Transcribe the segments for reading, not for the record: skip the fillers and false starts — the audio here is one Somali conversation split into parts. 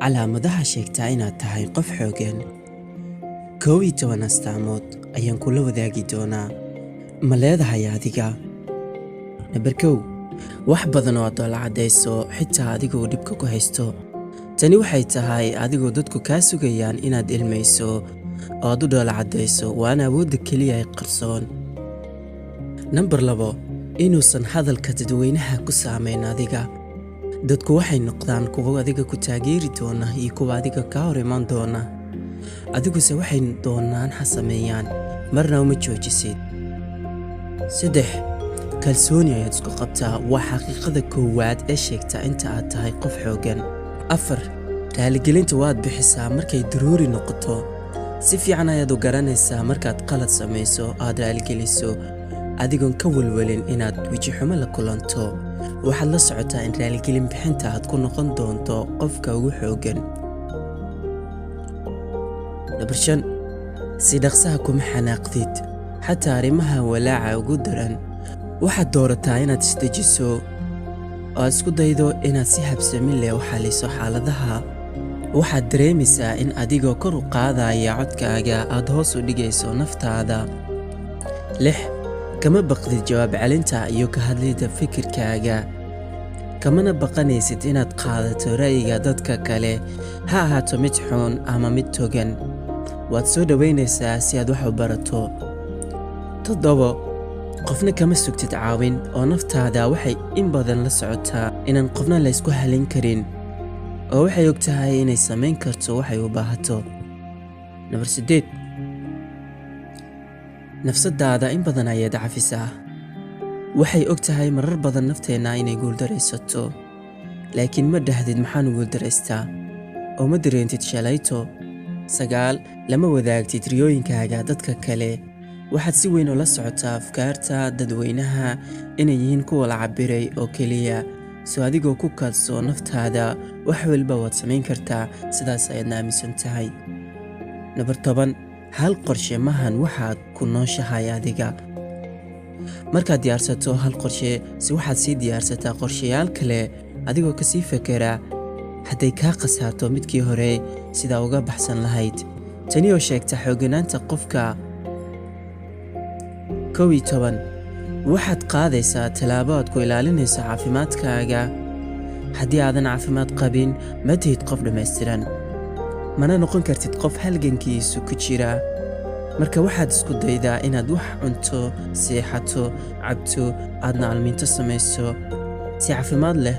calaamadaha sheegtaa inaad tahay qof xooggan. 11 astaamood ayaan kula wadaagi doonaa. Ma leedahay adiga? Number 1. Wax badan oo aad la cadayso xitaa adigoo dhibka ku haysto. Tani waxay tahay adigoo dadku kaa sugayaan inaad ilmayso oo aad u dhoola cadayso waana awoodda keliya ee qarsoon. Number 2. Inuusan hadalka dadweynaha ku saameyn adiga. Dadku waxay noqdaan kuwa adiga ku taageeri doona iyo kuwa adiga ka hor iman doona. Adiguse waxay doonaan sameeyaan marna uma joojisid. 3. Kalsooni ayaad isku qabtaa waa xaqiiqada koowaad ee sheegta inta aad tahay qof xooggan. 4. Raaligelinta waad bixisaa markay daruuri noqoto. Si fiican ayaad u garanaysaa markaad qalad samayso aad raaligeliso adigoon ka walwalin inaad weji xumo la kulanto. waxaad la socotaa in raaligelin bixinta aad ku noqon doonto qofka ugu xooggan. Number 5. Si dhaqsaha kuma xanaaqdid xataa arrimaha walaaca ugu daran. waxaad doorataa inaad isdejiso oo aad isku daydo inaad si habsami leh u xaliso xaaladaha. waxaad dareemaysaa in adigoo kor u qaadaya codkaaga aad hoos u dhigayso naftaada. 6. Kama baqdid jawaab celinta iyo ka hadlida fikirkaaga. Kamana baqanaysid inaad qaadato ra'yiga dadka kale, ha ahaato mid xun ama mid togan. waad soo dhaweynaysaa si aad wax u barato. 7. Qofna kama sugtid caawin oo naftaada waxay in badan la socotaa inaan qofna la isku halin karin oo waxay og tahay inay samayn karto waxay u baahato. Number 8. Nafsadaada in badan ayaad cafisaa. waxay og tahay marar badan nafteenna inay guuldaraysato laakiin ma dhahdid maxaan u guuldaraystaa oo ma dareentid shalayto. 9. Lama wadaagtid riyooyinkaaga dadka kale. waxaad si weyn ula socotaa afkaarta dadweynaha inay yihiin kuwa la cabiray oo keliya soo adigoo ku kaadso naftaada wax walba waad samayn kartaa sidaas ayaad aaminsan tahay. Number 10. hal qorshe mahan waxaad ku nooshahay adiga. markaad diyaarsato hal qorshe si waxaad sii diyaarsataa qorshayaal kale adigoo ka sii fekera hadday kaa khasaarto midkii hore sidaa uga baxsan lahayd. tani oo sheegta xoogganaanta qofka. 11. waxaad qaadaysaa tallaabo aad ku ilaalinayso caafimaadkaaga. haddii aadan caafimaad qabin ma tihid qof dhammaystiran mana noqon kartid qof halgankiisu ku jira. marka waxaad isku daydaa inaad wax cunto, seexato, cabto, aadna almiinto samayso si caafimaad leh.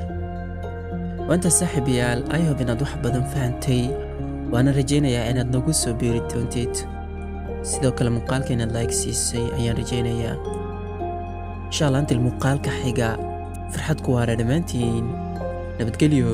waanta saaxiibayaal I hope inaad wax badan fahantay waana rajaynayaa inaad nagu soo biiri doontid. sidoo kale muuqaalka inaad like siisay ayaan rajaynayaa. insha Allah inta muuqaalka xiga farxad ku waara dhammaantiin. nabadgelyo.